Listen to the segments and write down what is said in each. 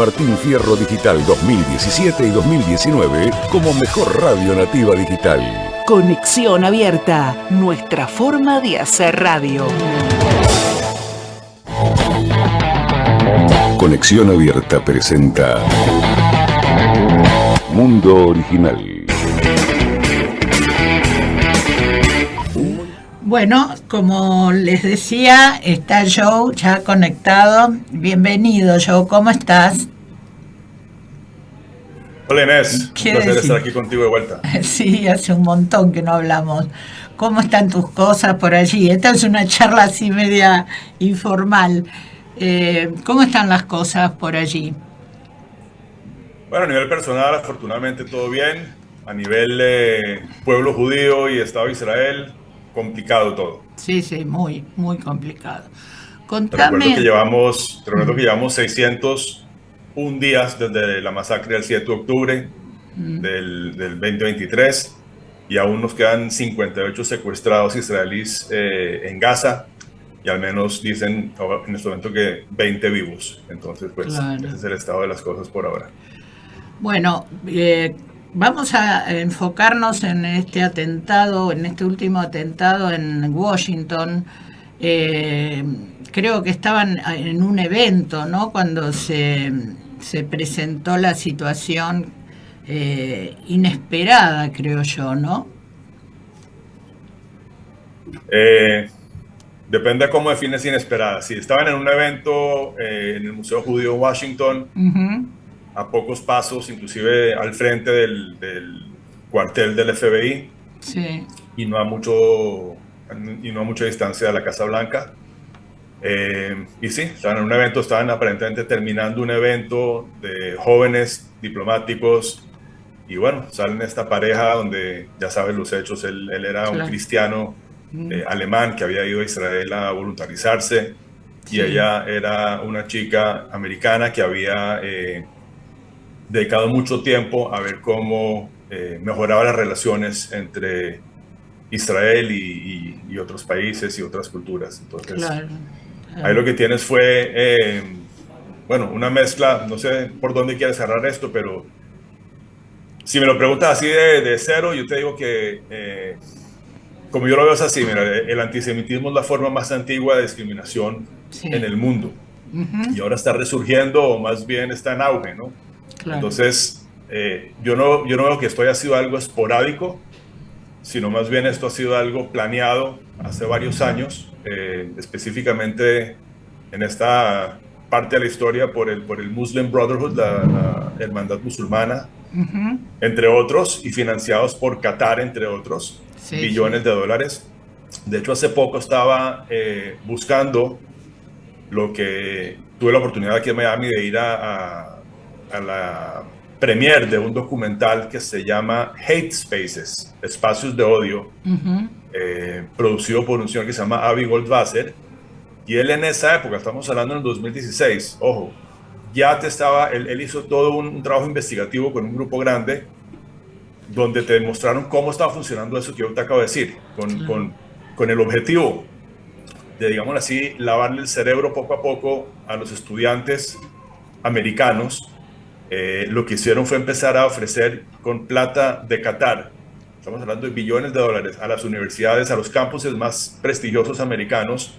Martín Fierro Digital 2017 y 2019 como mejor radio nativa digital. Conexión Abierta, nuestra forma de hacer radio. Conexión Abierta presenta Mundo Original. Bueno, como les decía, está Joe ya conectado. Bienvenido, Joe, ¿cómo estás? Hola Inés, un placer estar aquí contigo de vuelta. Sí, hace un montón que no hablamos. ¿Cómo están tus cosas por allí? Esta es una charla así media informal. ¿Cómo están las cosas por allí? Bueno, a nivel personal, afortunadamente todo bien. A nivel pueblo judío y Estado de Israel, complicado todo. Sí, muy, muy complicado. Te recuerdo que llevamos 601 días desde la masacre del 7 de octubre del 2023 y aún nos quedan 58 secuestrados israelíes en Gaza y al menos dicen en este momento que 20 vivos. Entonces, pues, claro, ese es el estado de las cosas por ahora. Bueno, vamos a enfocarnos en este atentado, en este último atentado en Washington. Creo que estaban en un evento, ¿no? Cuando se presentó la situación inesperada, creo yo, ¿no? Depende de cómo defines inesperada. Si estaban en un evento en el Museo Judío en Washington, a pocos pasos, inclusive al frente del cuartel del FBI, sí, y no a mucha distancia de la Casa Blanca. Y sí, estaban en un evento, estaban aparentemente terminando un evento de jóvenes diplomáticos y bueno, salen esta pareja donde ya sabes los hechos. Él era un cristiano alemán que había ido a Israel a voluntarizarse, y ella era una chica americana que había dedicado mucho tiempo a ver cómo mejoraba las relaciones entre Israel y otros países y otras culturas. Entonces, ahí lo que tienes fue, una mezcla. No sé por dónde quieres cerrar esto, pero si me lo preguntas así de cero, yo te digo que, como yo lo veo, es así. Mira, el antisemitismo es la forma más antigua de discriminación en el mundo. Y ahora está resurgiendo, o más bien está en auge, ¿no? Claro. Entonces, yo no veo que esto haya sido algo esporádico, sino más bien esto ha sido algo planeado hace varios años, específicamente en esta parte de la historia por el Muslim Brotherhood, la hermandad musulmana, entre otros, y financiados por Qatar, entre otros, billones de dólares. De hecho, hace poco estaba buscando lo que tuve la oportunidad aquí en Miami de ir a la premiere de un documental que se llama Hate Spaces, Espacios de Odio, producido por un señor que se llama Avi Goldwasser, y él en esa época, estamos hablando en el 2016, ojo, ya él hizo todo un trabajo investigativo con un grupo grande, donde te demostraron cómo estaba funcionando eso que yo te acabo de decir, con el objetivo de, digamos así, lavarle el cerebro poco a poco a los estudiantes americanos. Lo que hicieron fue empezar a ofrecer con plata de Qatar, estamos hablando de billones de dólares, a las universidades, a los campuses más prestigiosos americanos,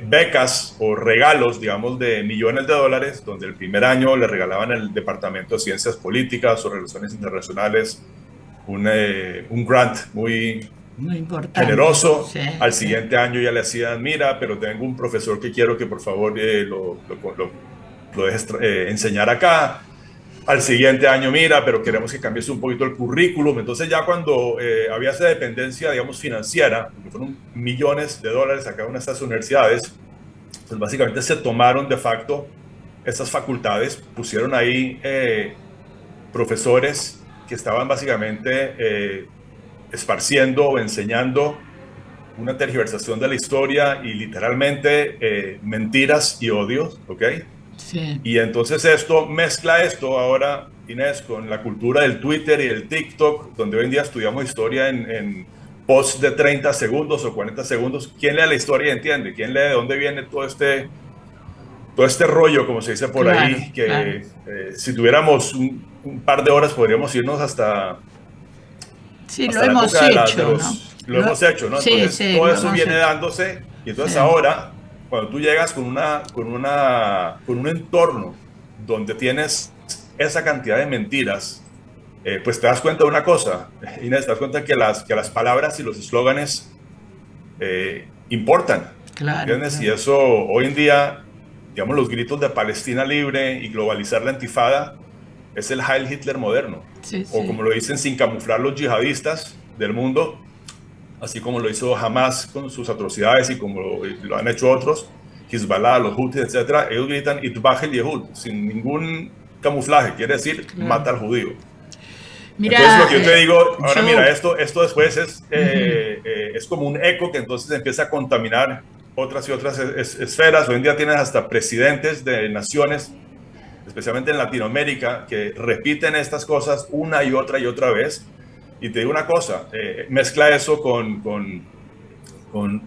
becas o regalos, digamos, de millones de dólares, donde el primer año le regalaban el Departamento de Ciencias Políticas o Relaciones Internacionales un grant muy generoso. Al siguiente año ya le hacían, mira, pero tengo un profesor que quiero que por favor lo dejes enseñar acá. Al siguiente año, mira, pero queremos que cambies un poquito el currículum. Entonces ya cuando había esa dependencia, digamos, financiera, que fueron millones de dólares a cada una de estas universidades, pues básicamente se tomaron de facto esas facultades, pusieron ahí profesores que estaban básicamente esparciendo o enseñando una tergiversación de la historia y literalmente mentiras y odios, ¿ok? Sí. Y entonces mezcla esto ahora, Inés, con la cultura del Twitter y el TikTok, donde hoy en día estudiamos historia en posts de 30 segundos o 40 segundos. ¿Quién lee la historia y entiende? ¿Quién lee de dónde viene todo todo este rollo, como se dice por Claro, ahí, que claro. si tuviéramos un par de horas podríamos irnos Sí, lo hasta la hemos época de hecho, ¿no? los... Lo hemos hecho, ¿no? Sí, Entonces, sí, todo lo eso hemos viene hecho. dándose y Sí, entonces ahora, cuando tú llegas con un entorno donde tienes esa cantidad de mentiras, pues te das cuenta de una cosa, Inés, te das cuenta que las palabras y los eslóganes importan, claro, ¿entiendes? Y claro. eso hoy en día, digamos, los gritos de Palestina libre y globalizar la intifada es el Heil Hitler moderno, Sí, o sí, como lo dicen sin camuflar los yihadistas del mundo, así como lo hizo Hamas con sus atrocidades y como lo han hecho otros, Hezbollah, los Houthis, etcétera. Ellos gritan Itbah el Yehud sin ningún camuflaje, quiere decir claro. mata al judío. Entonces lo Mira, que yo te digo, ahora yo... mira, esto después Ujú. es como un eco que entonces empieza a contaminar otras y otras esferas. Hoy en día tienes hasta presidentes de naciones, especialmente en Latinoamérica, que repiten estas cosas una y otra vez. Y te digo una cosa, mezcla eso con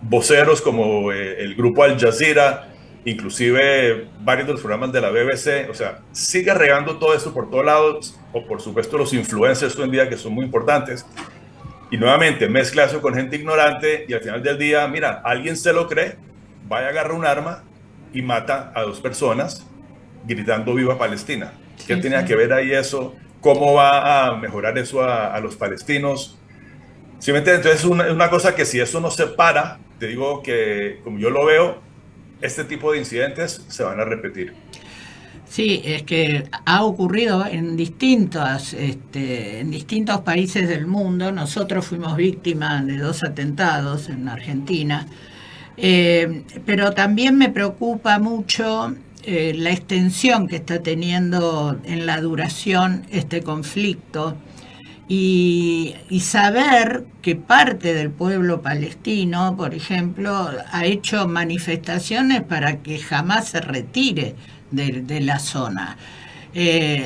voceros como el grupo Al Jazeera, inclusive varios de los programas de la BBC, o sea, sigue regando todo esto por todos lados, o por supuesto los influencers hoy en día que son muy importantes, y nuevamente mezcla eso con gente ignorante y al final del día, mira, alguien se lo cree, vaya a agarrar un arma y mata a dos personas gritando viva Palestina. ¿Qué Sí, tenía sí. que ver ahí eso? ¿Cómo va a mejorar eso a los palestinos? ¿Sí me entiendes? Entonces es una cosa que si eso no se para, te digo que como yo lo veo, este tipo de incidentes se van a repetir. Sí, es que ha ocurrido en distintos países del mundo. Nosotros fuimos víctimas de 2 atentados en Argentina. Pero también me preocupa mucho la extensión que está teniendo en la duración este conflicto y saber que parte del pueblo palestino, por ejemplo, ha hecho manifestaciones para que jamás se retire de la zona.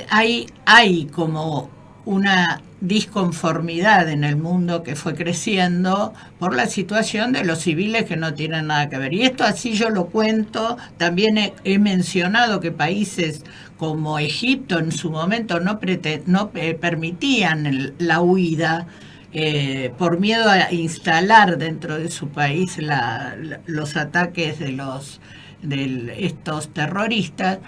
Hay como una disconformidad en el mundo que fue creciendo por la situación de los civiles que no tienen nada que ver. Y esto así yo lo cuento, también he mencionado que países como Egipto en su momento no permitían la huida por miedo a instalar dentro de su país los ataques de estos terroristas.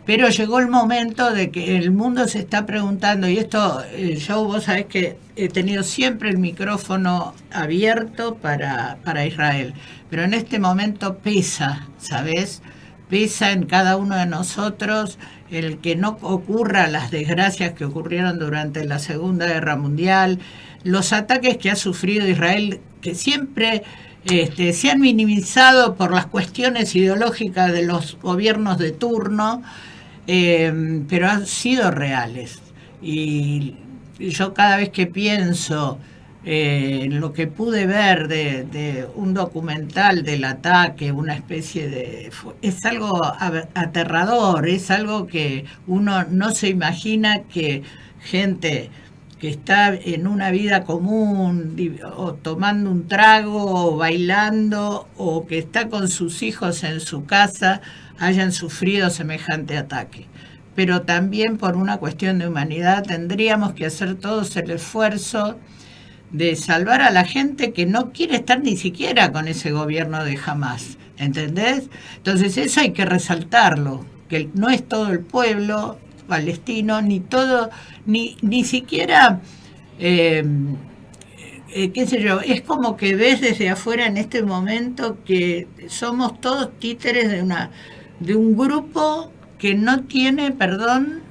Pero llegó el momento de que el mundo se está preguntando, y esto, yo vos sabés que he tenido siempre el micrófono abierto para Israel, pero en este momento pesa, ¿sabés? Pesa en cada uno de nosotros el que no ocurra las desgracias que ocurrieron durante la Segunda Guerra Mundial, los ataques que ha sufrido Israel, que siempre se han minimizado por las cuestiones ideológicas de los gobiernos de turno, pero han sido reales. Y yo cada vez que pienso en lo que pude ver de un documental del ataque, una especie de... Es algo aterrador, es algo que uno no se imagina que gente que está en una vida común, o tomando un trago, o bailando, o que está con sus hijos en su casa, hayan sufrido semejante ataque. Pero también por una cuestión de humanidad tendríamos que hacer todos el esfuerzo de salvar a la gente que no quiere estar ni siquiera con ese gobierno de Hamas, ¿entendés? Entonces eso hay que resaltarlo, que no es todo el pueblo palestino, ni siquiera, qué sé yo, es como que ves desde afuera en este momento que somos todos títeres de un grupo que no tiene, perdón,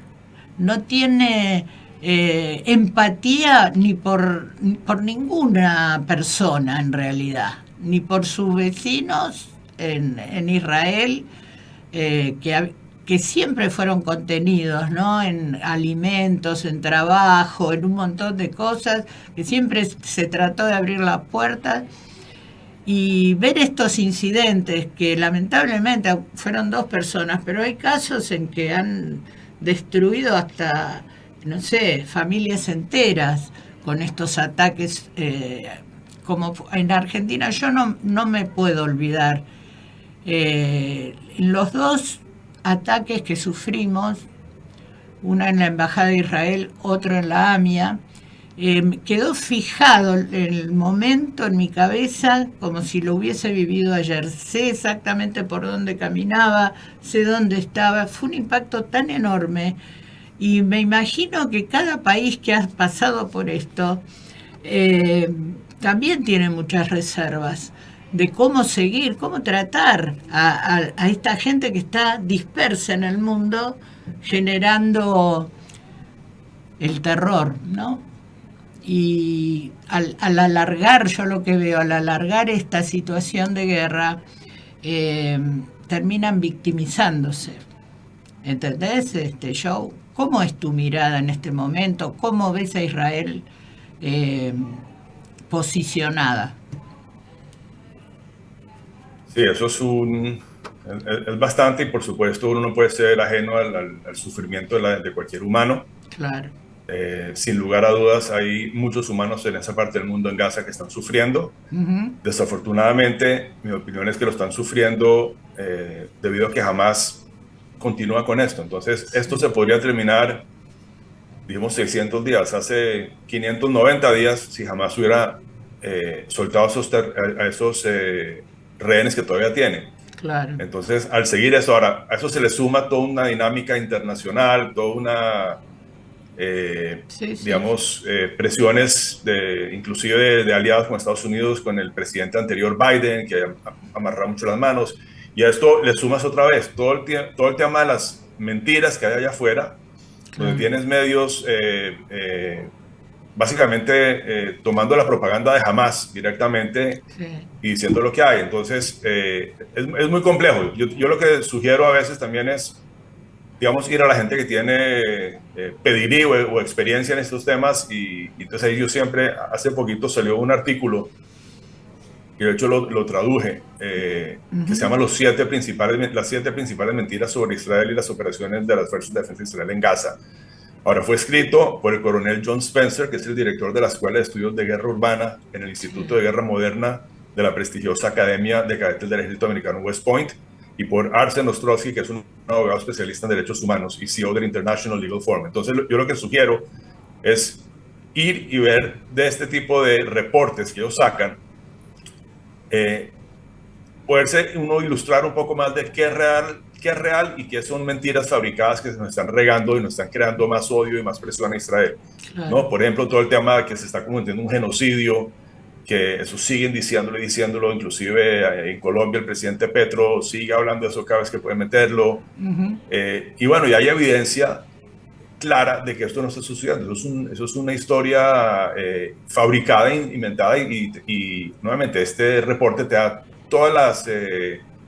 no tiene empatía ni por ninguna persona en realidad, ni por sus vecinos en Israel, que siempre fueron contenidos, ¿no? En alimentos, en trabajo, en un montón de cosas, que siempre se trató de abrir las puertas. Y ver estos incidentes, que lamentablemente fueron 2 personas, pero hay casos en que han destruido hasta, no sé, familias enteras con estos ataques, como en Argentina. Yo no me puedo olvidar. Los dos ataques que sufrimos, una en la Embajada de Israel, otro en la AMIA. Quedó fijado el momento en mi cabeza como si lo hubiese vivido ayer. Sé exactamente por dónde caminaba, sé dónde estaba. Fue un impacto tan enorme y me imagino que cada país que ha pasado por esto también tiene muchas reservas de cómo seguir, cómo tratar a esta gente que está dispersa en el mundo generando el terror, ¿no? Y al alargar, yo lo que veo, al alargar esta situación de guerra, terminan victimizándose. ¿Entendés, Joe? ¿Cómo es tu mirada en este momento? ¿Cómo ves a Israel posicionada? Sí, eso es bastante, y por supuesto uno no puede ser ajeno al sufrimiento de cualquier humano. Claro. Sin lugar a dudas, hay muchos humanos en esa parte del mundo, en Gaza, que están sufriendo. Desafortunadamente, mi opinión es que lo están sufriendo debido a que Hamás continúa con esto. Entonces, esto se podría terminar, digamos, 600 días. Hace 590 días, si Hamás hubiera soltado a esos rehenes que todavía tiene. Claro. Entonces, al seguir eso, ahora, a eso se le suma toda una dinámica internacional, toda una... digamos, presiones inclusive de aliados con Estados Unidos, con el presidente anterior Biden, que amarrado mucho las manos, y a esto le sumas otra vez todo el tema de las mentiras que hay allá afuera, donde tienes medios básicamente tomando la propaganda de Hamás directamente y diciendo lo que hay. Entonces es muy complejo. Yo lo que sugiero a veces también es, digamos, ir a la gente que tiene pedigrí o experiencia en estos temas, y entonces ahí yo siempre, hace poquito salió un artículo, que de hecho lo traduje, que se llama las 7 principales mentiras sobre Israel y las operaciones de las Fuerzas de Defensa de Israel en Gaza. Ahora, fue escrito por el coronel John Spencer, que es el director de la Escuela de Estudios de Guerra Urbana en el Instituto de Guerra Moderna de la prestigiosa Academia de Cadetes del Ejército Americano West Point, y por Arsen Ostrowski, que es un abogado especialista en derechos humanos y CEO del International Legal Forum. Entonces, yo lo que sugiero es ir y ver de este tipo de reportes que ellos sacan, poderse uno ilustrar un poco más de qué es real y qué son mentiras fabricadas que nos están regando y nos están creando más odio y más presión a Israel. Claro. ¿No? Por ejemplo, todo el tema de que se está cometiendo un genocidio, que eso siguen diciéndolo, inclusive en Colombia el presidente Petro sigue hablando de eso cada vez que puede meterlo. Y bueno, y hay evidencia clara de que esto no está sucediendo. Eso es una historia fabricada, inventada, y nuevamente este reporte te da todas las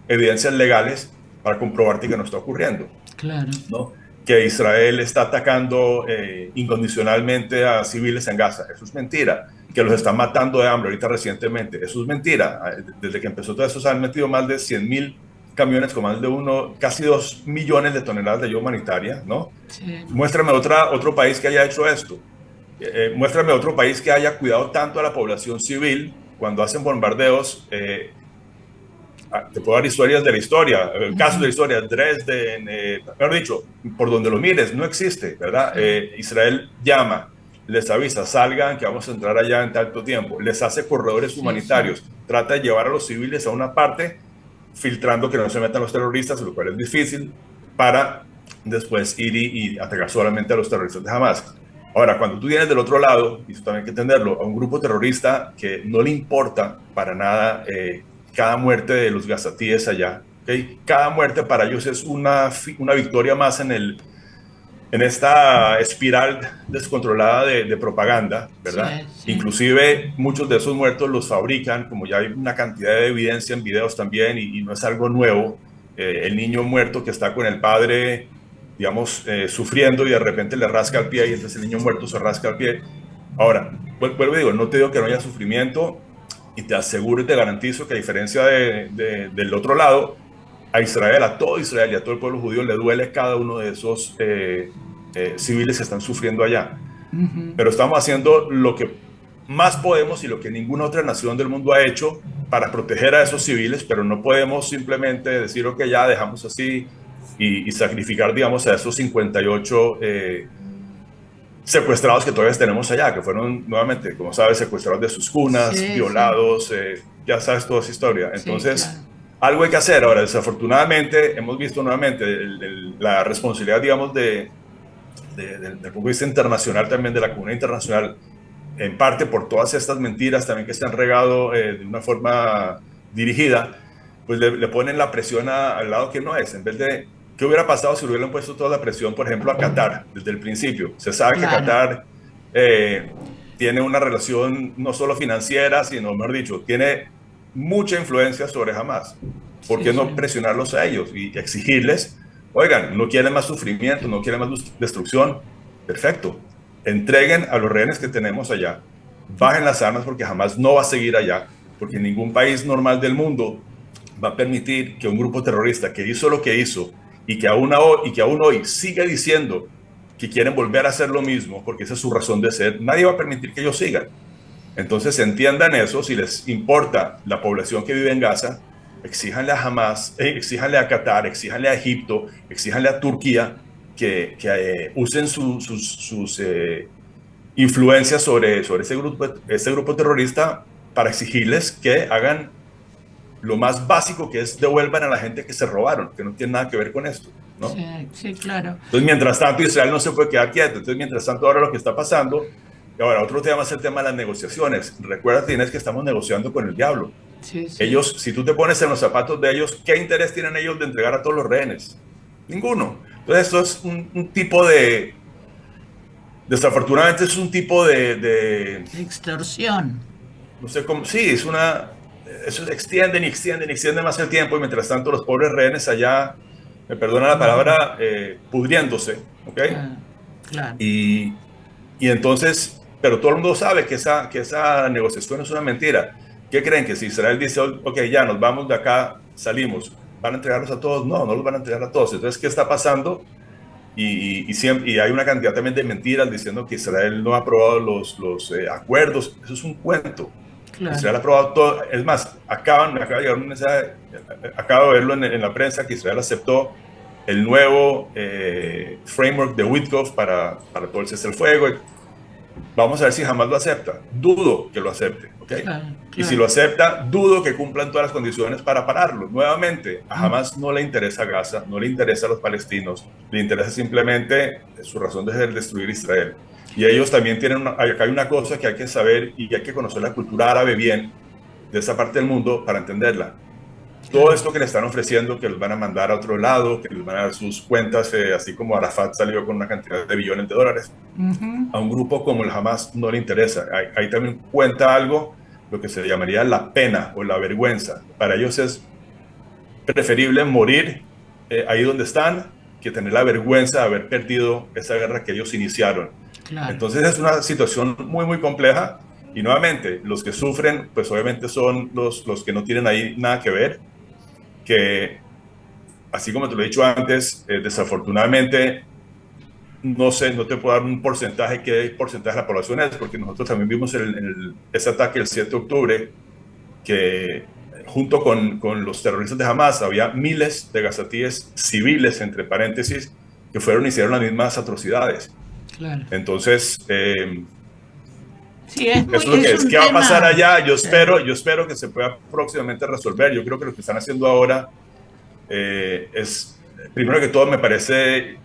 evidencias legales para comprobarte que no está ocurriendo. Claro. ¿No? Que Israel está atacando incondicionalmente a civiles en Gaza. Eso es mentira. Que los están matando de hambre ahorita recientemente. Eso es mentira. Desde que empezó todo eso se han metido más de 100.000 camiones con más de casi 2 millones de toneladas de ayuda humanitaria, ¿no? Sí. Muéstrame otro país que haya hecho esto. Muéstrame otro país que haya cuidado tanto a la población civil cuando hacen bombardeos. Te puedo dar historias de la historia, casos de la historia, Dresden, mejor dicho, por donde lo mires, no existe, ¿verdad? Israel llama, les avisa, salgan que vamos a entrar allá en tanto tiempo, les hace corredores humanitarios, trata de llevar a los civiles a una parte, filtrando que no se metan los terroristas, lo cual es difícil, para después ir y atacar solamente a los terroristas de Hamás. Ahora, cuando tú tienes del otro lado, y eso también hay que entenderlo, a un grupo terrorista que no le importa para nada cada muerte de los gazatíes allá, ¿okay? Cada muerte para ellos es una victoria más en esta espiral descontrolada de propaganda, ¿verdad? Sí, sí. Inclusive muchos de esos muertos los fabrican, como ya hay una cantidad de evidencia en videos también, y no es algo nuevo. El niño muerto que está con el padre, digamos, sufriendo, y de repente le rasca el pie, y entonces el niño muerto se rasca el pie. Ahora, vuelvo y digo, no te digo que no haya sufrimiento, y te aseguro y te garantizo que a diferencia del otro lado, a Israel, a todo Israel y a todo el pueblo judío le duele cada uno de esos civiles que están sufriendo allá. Pero estamos haciendo lo que más podemos y lo que ninguna otra nación del mundo ha hecho para proteger a esos civiles, pero no podemos simplemente decir, ok, ya dejamos así, y sacrificar, digamos, a esos 58 secuestrados que todavía tenemos allá, que fueron nuevamente, como sabes, secuestrados de sus cunas, Sí, violados, sí. ya sabes toda esa historia. Sí, Entonces, claro. algo hay que hacer. Ahora, desafortunadamente, hemos visto nuevamente la responsabilidad, digamos, del punto de vista internacional, también de la comunidad internacional, en parte por todas estas mentiras también que se han regado de una forma dirigida, pues le ponen la presión al lado que no es, en vez de qué hubiera pasado si hubieran puesto toda la presión, por ejemplo, a Qatar desde el principio. Se sabe que Claro. Qatar tiene una relación no solo financiera, sino, mejor dicho, tiene mucha influencia sobre Hamas. ¿Por Sí, qué sí. no presionarlos a ellos y exigirles, oigan, no quieren más sufrimiento, no quieren más destrucción? Perfecto, entreguen a los rehenes que tenemos allá, bajen las armas porque Hamas no va a seguir allá, porque ningún país normal del mundo va a permitir que un grupo terrorista que hizo lo que hizo y que aún hoy sigue diciendo que quieren volver a hacer lo mismo, porque esa es su razón de ser, nadie va a permitir que ellos sigan. Entonces entiendan eso, si les importa la población que vive en Gaza, exíjanle a Hamas, exíjanle a Qatar, exíjanle a Egipto, exíjanle a Turquía que usen sus influencias sobre ese grupo terrorista para exigirles que hagan lo más básico, que es devuelvan a la gente que se robaron, que no tiene nada que ver con esto, ¿no? Sí, sí, claro. Entonces, mientras tanto, Israel no se puede quedar quieto. Entonces, mientras tanto, ahora lo que está pasando, y ahora otro tema es el tema de las negociaciones. Recuerda, Inés, que estamos negociando con el diablo. Sí, sí. Ellos, si tú te pones en los zapatos de ellos, ¿qué interés tienen ellos de entregar a todos los rehenes? Ninguno. Entonces, esto es un tipo desafortunadamente es un tipo de Extorsión. no sé cómo, sí, eso extienden y extienden y extienden más el tiempo y mientras tanto los pobres rehenes allá, me perdona la palabra, pudriéndose, ¿ok? Claro, claro. Y entonces, pero todo el mundo sabe que esa negociación es una mentira. ¿Qué creen? Que si Israel dice, ok, ya nos vamos de acá, salimos, ¿van a entregarlos a todos? No, no los van a entregar a todos. Entonces, ¿qué está pasando? Y hay una cantidad también de mentiras diciendo que Israel no ha aprobado los acuerdos. Eso es un cuento. Claro. Israel ha aprobado todo. Es más, me acaba de llegar un mensaje, acabo de verlo en la prensa, que Israel aceptó el nuevo framework de Witkoff para todo el cese al fuego. Vamos a ver si jamás lo acepta. Dudo que lo acepte, ¿ok? Claro, Y si lo acepta, dudo que cumplan todas las condiciones para pararlo. Nuevamente, a Hamas no le interesa Gaza, no le interesa a los palestinos, le interesa simplemente su razón de ser destruir Israel. Y ellos también tienen, acá hay una cosa que hay que saber y hay que conocer la cultura árabe bien de esa parte del mundo para entenderla. Todo esto que le están ofreciendo, que los van a mandar a otro lado, que les van a dar sus cuentas, así como Arafat salió con una cantidad de billones de dólares, a un grupo como el Hamas no le interesa. Ahí también cuenta algo, lo que se llamaría la pena o la vergüenza. Para ellos es preferible morir ahí donde están que tener la vergüenza de haber perdido esa guerra que ellos iniciaron. Claro. Entonces es una situación muy, muy compleja y nuevamente los que sufren, pues obviamente son los que no tienen ahí nada que ver, que así como te lo he dicho antes, desafortunadamente no sé, no te puedo dar un porcentaje, qué porcentaje de la población es, porque nosotros también vimos ese ataque el 7 de octubre, que junto con los terroristas de Hamas había miles de gazatíes civiles, entre paréntesis, que fueron y hicieron las mismas atrocidades. Claro. Entonces, sí, es eso es lo que es. ¿Qué va a pasar allá? Yo espero que se pueda próximamente resolver. Yo creo que lo que están haciendo ahora es, primero que todo, me parece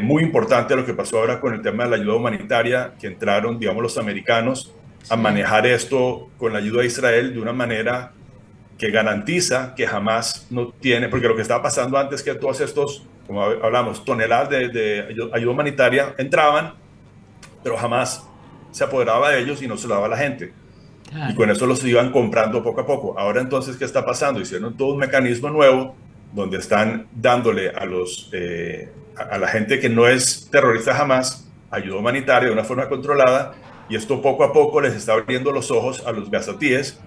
muy importante lo que pasó ahora con el tema de la ayuda humanitaria, que entraron, digamos, los americanos a manejar esto con la ayuda de Israel de una manera que garantiza que jamás no tiene, porque lo que estaba pasando antes, que todos estos, como hablamos, toneladas de ayuda humanitaria entraban, pero jamás se apoderaba de ellos y no se lo daba a la gente. Claro. Y con eso los iban comprando poco a poco. Ahora entonces, ¿qué está pasando? Hicieron todo un mecanismo nuevo donde están dándole a la gente que no es terrorista jamás ayuda humanitaria de una forma controlada, y esto poco a poco les está abriendo los ojos a los gazatíes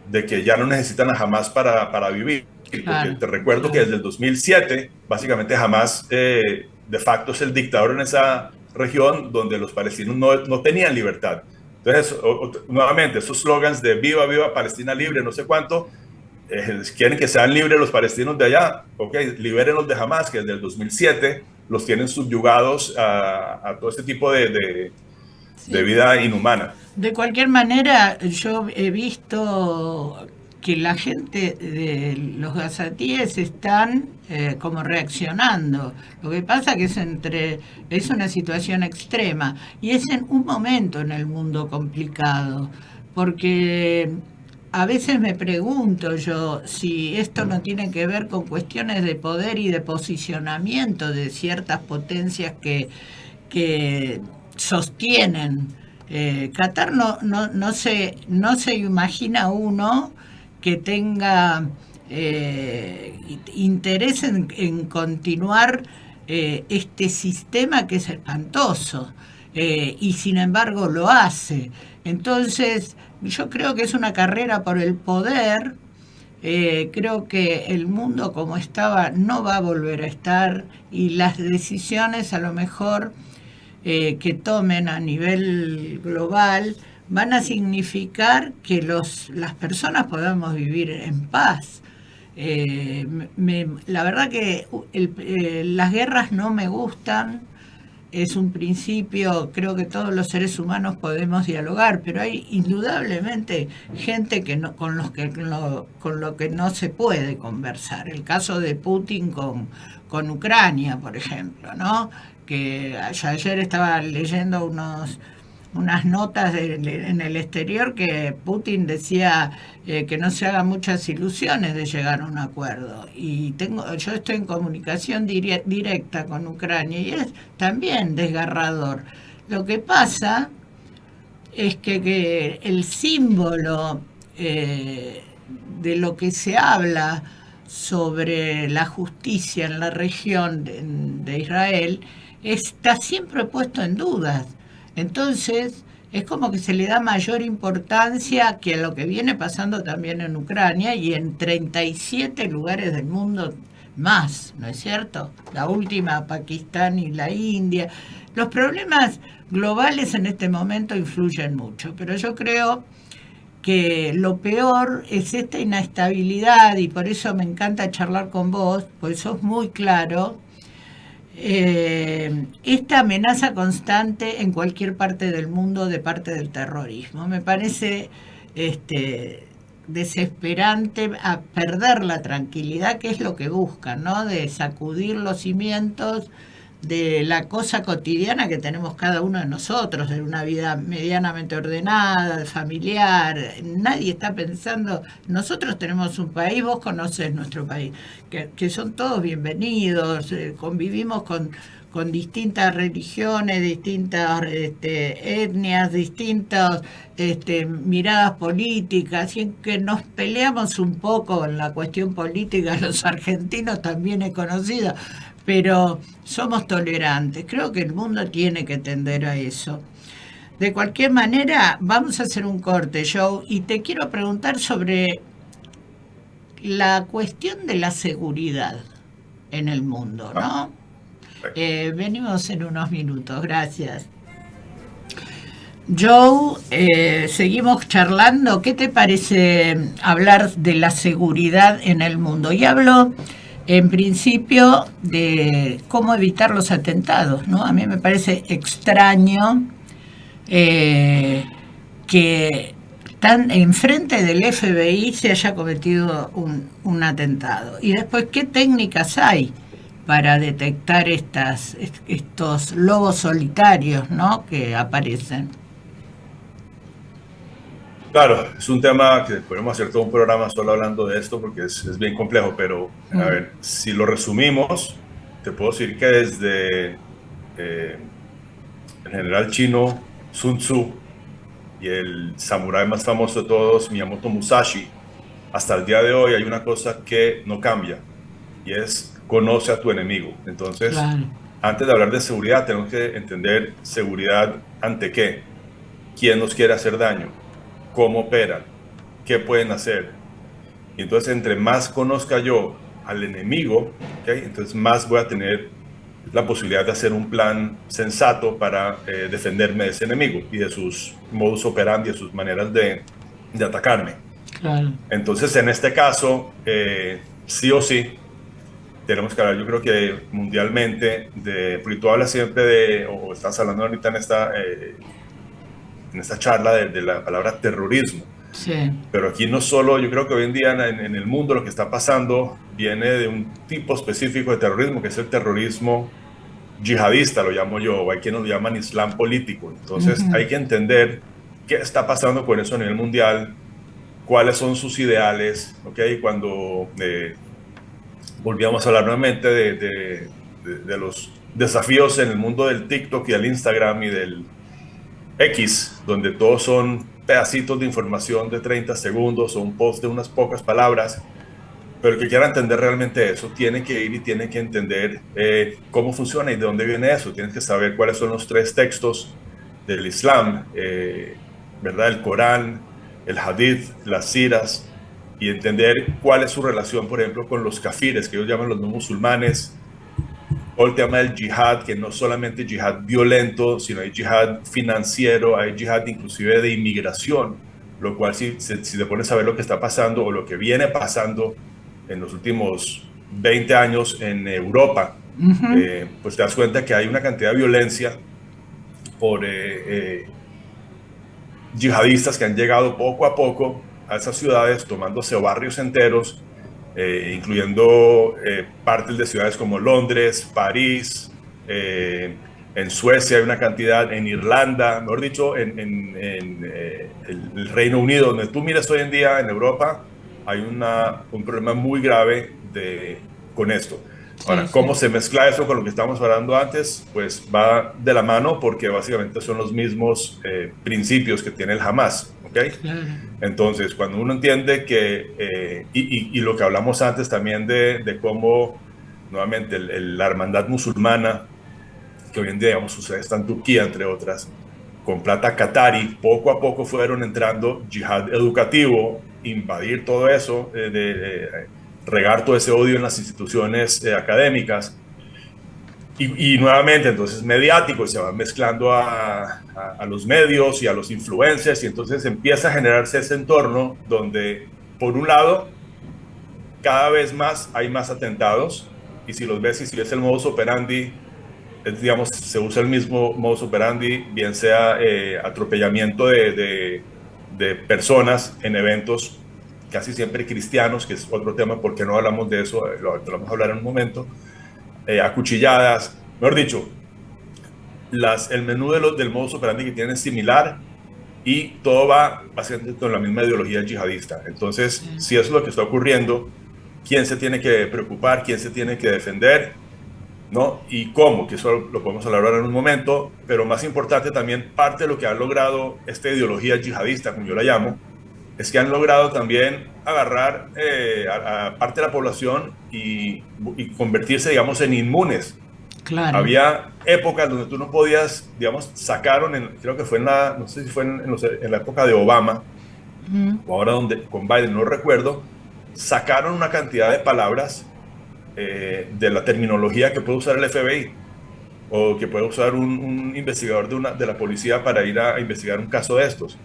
de que ya no necesitan a Hamas para vivir. Claro. Porque te recuerdo que desde el 2007 básicamente Hamas de facto es el dictador en esa región donde los palestinos no tenían libertad. Entonces, nuevamente, esos slogans de viva, viva Palestina libre, no sé cuánto, quieren que sean libres los palestinos de allá, ok, libérenlos de Hamas, que desde el 2007 los tienen subyugados a todo este tipo de vida inhumana. De cualquier manera, yo he visto que la gente de los gazatíes están como reaccionando. Lo que pasa que es una situación extrema y es en un momento en el mundo complicado, porque a veces me pregunto yo si esto no tiene que ver con cuestiones de poder y de posicionamiento de ciertas potencias que sostienen. Qatar no se imagina uno que tenga interés en continuar este sistema que es espantoso, y sin embargo lo hace. Entonces yo creo que es una carrera por el poder. Creo que el mundo como estaba no va a volver a estar, y las decisiones a lo mejor que tomen a nivel global van a significar que las personas podamos vivir en paz. La verdad que las guerras no me gustan. Es un principio, creo que todos los seres humanos podemos dialogar, pero hay indudablemente gente con lo que no se puede conversar. El caso de Putin con Ucrania, por ejemplo, ¿no? Que ayer estaba leyendo unas notas en el exterior que Putin decía que no se hagan muchas ilusiones de llegar a un acuerdo. Y yo estoy en comunicación directa con Ucrania y es también desgarrador. Lo que pasa es que el símbolo de lo que se habla sobre la justicia en la región de Israel está siempre puesto en dudas. Entonces, es como que se le da mayor importancia que a lo que viene pasando también en Ucrania y en 37 lugares del mundo más, ¿no es cierto? La última, Pakistán y la India. Los problemas globales en este momento influyen mucho, pero yo creo que lo peor es esta inestabilidad, y por eso me encanta charlar con vos, porque sos muy claro. Esta amenaza constante en cualquier parte del mundo de parte del terrorismo me parece desesperante, a perder la tranquilidad, que es lo que buscan, ¿no? De sacudir los cimientos de la cosa cotidiana que tenemos cada uno de nosotros, de una vida medianamente ordenada, familiar. Nadie está pensando, nosotros tenemos un país, vos conocés nuestro país, que son todos bienvenidos, convivimos con distintas religiones, distintas etnias, distintas miradas políticas, y en que nos peleamos un poco en la cuestión política, los argentinos también he conocido, pero somos tolerantes. Creo que el mundo tiene que tender a eso. De cualquier manera, vamos a hacer un corte, Joe, y te quiero preguntar sobre la cuestión de la seguridad en el mundo, ¿no? Venimos en unos minutos, gracias. Joe, seguimos charlando. ¿Qué te parece hablar de la seguridad en el mundo? Y hablo en principio de cómo evitar los atentados, ¿no? A mí me parece extraño que tan enfrente del FBI se haya cometido un atentado. Y después, ¿qué técnicas hay para detectar estos lobos solitarios, ¿no?, que aparecen? Claro, es un tema que podemos hacer todo un programa solo hablando de esto porque es bien complejo, pero a ver, si lo resumimos, te puedo decir que desde el general chino Sun Tzu y el samurái más famoso de todos, Miyamoto Musashi, hasta el día de hoy hay una cosa que no cambia, y es conoce a tu enemigo. Entonces, claro, antes de hablar de seguridad, tenemos que entender seguridad ante qué, quién nos quiere hacer daño, cómo operan, qué pueden hacer. Y entonces, entre más conozca yo al enemigo, ¿okay?, entonces más voy a tener la posibilidad de hacer un plan sensato para defenderme de ese enemigo y de sus modus operandi, de sus maneras de atacarme. Claro. Entonces, en este caso, sí o sí, tenemos que hablar, yo creo que mundialmente, porque tú hablas siempre o estás hablando ahorita en esta charla de la palabra terrorismo. Sí. Pero aquí no solo, yo creo que hoy en día en el mundo lo que está pasando viene de un tipo específico de terrorismo, que es el terrorismo yihadista, lo llamo yo, o hay quienes lo llaman islam político. Entonces hay que entender qué está pasando con eso a nivel mundial, cuáles son sus ideales, ¿ok? Cuando volvíamos a hablar nuevamente de los desafíos en el mundo del TikTok y del Instagram y del X, donde todos son pedacitos de información de 30 segundos o un post de unas pocas palabras, pero el que quiera entender realmente eso tiene que ir y tiene que entender cómo funciona y de dónde viene eso. Tienes que saber cuáles son los 3 textos del Islam, ¿verdad? El Corán, el Hadith, las Siras, y entender cuál es su relación, por ejemplo, con los kafires, que ellos llaman los no musulmanes, o el tema del yihad, que no solamente yihad violento, sino hay yihad financiero, hay yihad inclusive de inmigración, lo cual si te pones a ver lo que está pasando o lo que viene pasando en los últimos 20 años en Europa, pues te das cuenta que hay una cantidad de violencia por yihadistas que han llegado poco a poco a esas ciudades, tomándose barrios enteros, incluyendo partes de ciudades como Londres, París, en Suecia hay una cantidad, en Irlanda, mejor dicho, en el Reino Unido, donde tú miras hoy en día en Europa, hay un problema muy grave con esto. Ahora, ¿cómo se mezcla eso con lo que estábamos hablando antes? Pues va de la mano porque básicamente son los mismos principios que tiene el Hamas, ¿ok? Entonces, cuando uno entiende que, y lo que hablamos antes también de cómo, nuevamente, la hermandad musulmana, que hoy en día, digamos, sucede está en Turquía, entre otras, con plata qatari, poco a poco fueron entrando yihad educativo, invadir todo eso, regar todo ese odio en las instituciones académicas y nuevamente entonces mediático, se van mezclando a los medios y a los influencers y entonces empieza a generarse ese entorno donde por un lado cada vez más hay más atentados y si los ves y si ves el modus operandi, digamos, se usa el mismo modus operandi, bien sea atropellamiento de personas en eventos casi siempre cristianos, que es otro tema, porque no hablamos de eso, lo vamos a hablar en un momento, acuchilladas, mejor dicho, el menú del modus operandi que tienen es similar y todo va básicamente con la misma ideología yihadista. Entonces, si eso es lo que está ocurriendo, ¿quién se tiene que preocupar? ¿Quién se tiene que defender? ¿No? ¿Y cómo? Que eso lo podemos hablar ahora en un momento, pero más importante también, parte de lo que ha logrado esta ideología yihadista, como yo la llamo, es que han logrado también agarrar a parte de la población y convertirse, digamos, en inmunes. Claro. Había épocas donde tú no podías, digamos, creo que fue no sé si fue en la época de Obama, o ahora con Biden, no recuerdo, sacaron una cantidad de palabras de la terminología que puede usar el FBI o que puede usar un investigador de la policía para ir a investigar un caso de estos.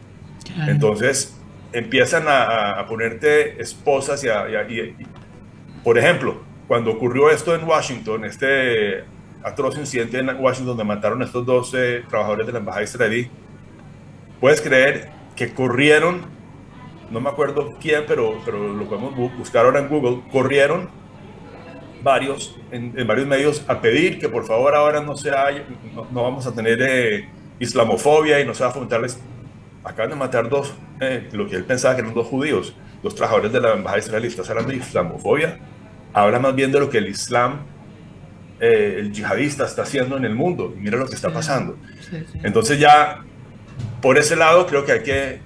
Claro. Entonces empiezan a ponerte esposas y, por ejemplo, cuando ocurrió esto en Washington, este atroz incidente en Washington donde mataron a estos 12 trabajadores de la embajada israelí, puedes creer que corrieron, no me acuerdo quién, pero lo podemos buscar ahora en Google, corrieron en varios medios a pedir que por favor ahora no vamos a tener islamofobia y no se va a fomentarles. Acaban de matar lo que él pensaba que eran 2 judíos, 2 trabajadores de la embajada israelí. ¿Estás hablando de islamofobia? Habla más bien de lo que el Islam, el yihadista está haciendo en el mundo. Y mira lo que está pasando. Entonces ya, por ese lado, creo que hay que,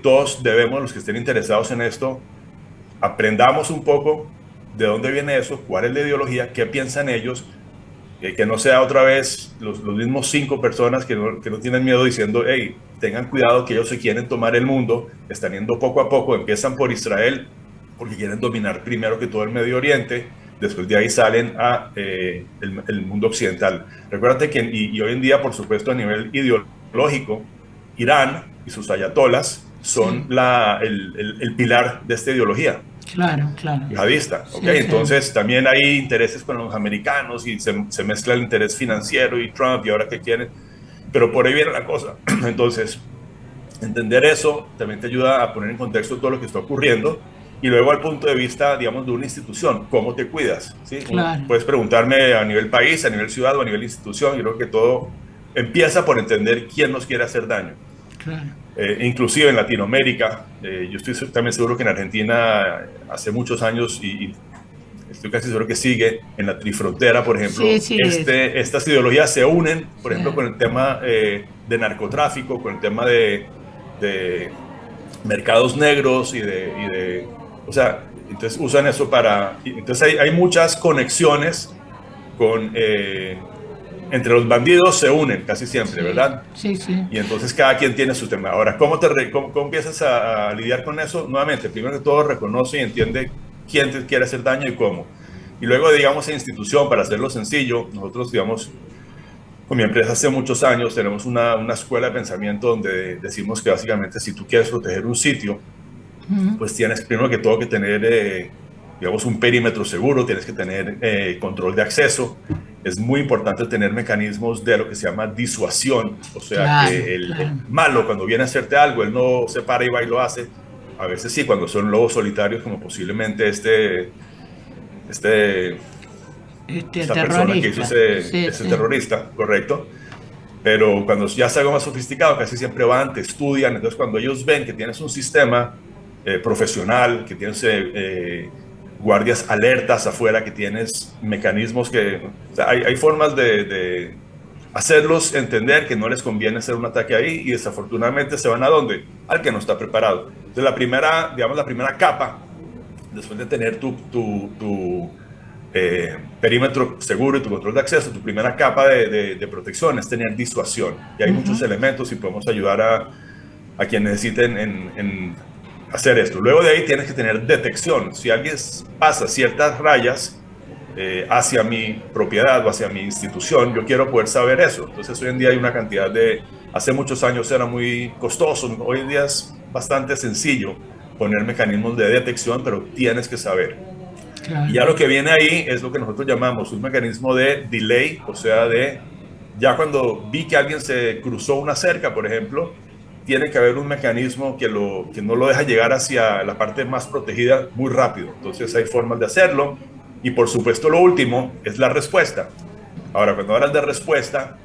todos debemos, los que estén interesados en esto, aprendamos un poco de dónde viene eso, cuál es la ideología, qué piensan ellos, que no sea otra vez los mismos 5 personas que no tienen miedo diciendo, hey, tengan cuidado que ellos se quieren tomar el mundo, están yendo poco a poco, empiezan por Israel porque quieren dominar primero que todo el Medio Oriente, después de ahí salen a el mundo occidental. Recuérdate que, y hoy en día, por supuesto, a nivel ideológico, Irán y sus ayatolas son el pilar de esta ideología. Claro. Yihadista, ¿ok? Sí. Entonces también hay intereses con los americanos y se mezcla el interés financiero y Trump y ahora qué quieren, pero por ahí viene la cosa. Entonces, entender eso también te ayuda a poner en contexto todo lo que está ocurriendo y luego al punto de vista, digamos, de una institución, ¿cómo te cuidas? ¿Sí? Claro. Puedes preguntarme a nivel país, a nivel ciudad o a nivel institución. Yo creo que todo empieza por entender quién nos quiere hacer daño. Claro. Inclusive en Latinoamérica, yo estoy también seguro que en Argentina hace muchos años y estoy casi seguro que sigue en la trifrontera, por ejemplo, sí, estas ideologías se unen, por ejemplo, con el tema de narcotráfico, con el tema de mercados negros o sea, entonces usan eso entonces hay muchas conexiones con entre los bandidos se unen casi siempre, ¿verdad? Sí. Y entonces cada quien tiene su tema. Ahora, ¿cómo empiezas a lidiar con eso? Nuevamente, primero que todo, reconoce y entiende quién te quiere hacer daño y cómo. Y luego, digamos, en institución, para hacerlo sencillo, nosotros, digamos, con mi empresa hace muchos años tenemos una escuela de pensamiento donde decimos que básicamente si tú quieres proteger un sitio, pues tienes primero que todo que tener, digamos, un perímetro seguro, tienes que tener control de acceso. Es muy importante tener mecanismos de lo que se llama disuasión, o sea, que el malo cuando viene a hacerte algo, él no se para y va y lo hace. A veces sí, cuando son lobos solitarios, como posiblemente esta persona que hizo ese terrorista, correcto. Pero cuando ya es algo más sofisticado, casi siempre van, te estudian. Entonces, cuando ellos ven que tienes un sistema profesional, que tienes guardias alertas afuera, que tienes mecanismos o sea, hay formas de hacerlos entender que no les conviene hacer un ataque ahí y desafortunadamente se van ¿a dónde? Al que no está preparado. Entonces la primera capa, después de tener tu perímetro seguro y tu control de acceso, tu primera capa de protección es tener disuasión. Y hay muchos elementos y podemos ayudar a quienes necesiten en hacer esto. Luego de ahí tienes que tener detección. Si alguien pasa ciertas rayas hacia mi propiedad o hacia mi institución, yo quiero poder saber eso. Entonces hoy en día hay una cantidad hace muchos años era muy costoso, hoy en día es bastante sencillo poner mecanismos de detección, pero tienes que saber. Claro. Y ya lo que viene ahí es lo que nosotros llamamos un mecanismo de delay, o sea, ya cuando vi que alguien se cruzó una cerca, por ejemplo, tiene que haber un mecanismo que no lo deja llegar hacia la parte más protegida muy rápido. Entonces hay formas de hacerlo. Y por supuesto lo último es la respuesta. Ahora, cuando hablas de respuesta,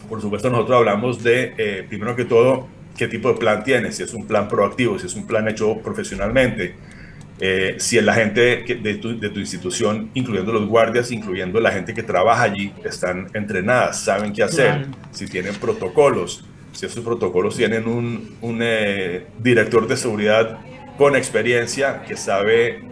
por supuesto nosotros hablamos de, primero que todo, qué tipo de plan tienes. Si es un plan proactivo, si es un plan hecho profesionalmente. Si la gente de tu institución, incluyendo los guardias, incluyendo la gente que trabaja allí, están entrenadas, saben qué hacer. Claro. Si tienen protocolos. Si esos protocolos tienen un director de seguridad con experiencia que sabe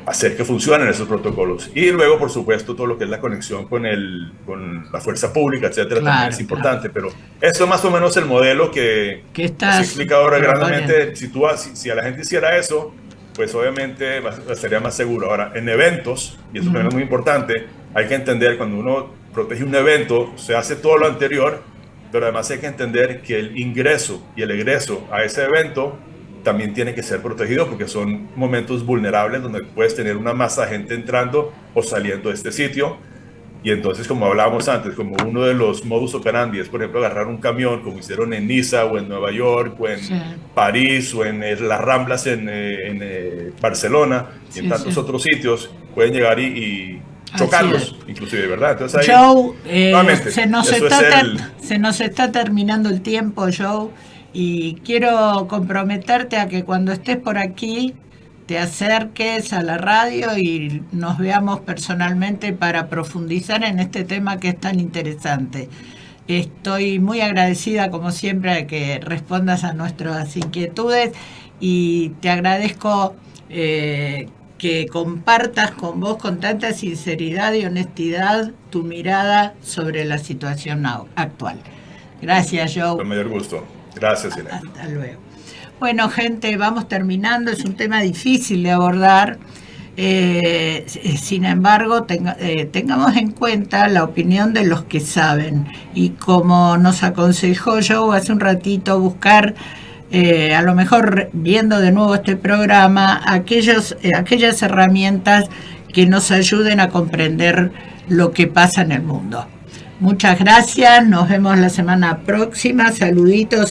hacer que funcionen esos protocolos. Y luego, por supuesto, todo lo que es la conexión con la fuerza pública, etcétera, claro, también es importante. Pero eso es más o menos el modelo que se explica ahora grandemente. Si a la gente hiciera eso, pues obviamente estaría más seguro. Ahora, en eventos, y eso también es muy importante, hay que entender cuando uno protege un evento, se hace todo lo anterior, pero además hay que entender que el ingreso y el egreso a ese evento también tiene que ser protegido porque son momentos vulnerables donde puedes tener una masa de gente entrando o saliendo de este sitio. Y entonces, como hablábamos antes, como uno de los modus operandi es, por ejemplo, agarrar un camión como hicieron en Niza o en Nueva York o en París o en las Ramblas en Barcelona y en tantos otros sitios, pueden llegar y chocarlos, inclusive, ¿verdad? Entonces ahí, Joe, se nos está terminando el tiempo, Joe, y quiero comprometerte a que cuando estés por aquí te acerques a la radio y nos veamos personalmente para profundizar en este tema que es tan interesante. Estoy muy agradecida, como siempre, de que respondas a nuestras inquietudes y te agradezco que compartas con vos con tanta sinceridad y honestidad tu mirada sobre la situación actual. Gracias, Joe. Con mayor gusto. Gracias, Irene. Hasta luego. Bueno, gente, vamos terminando. Es un tema difícil de abordar. Sin embargo, tengamos en cuenta la opinión de los que saben, y como nos aconsejó Joe hace un ratito, buscar, a lo mejor viendo de nuevo este programa, aquellas herramientas que nos ayuden a comprender lo que pasa en el mundo. Muchas gracias, nos vemos la semana próxima, saluditos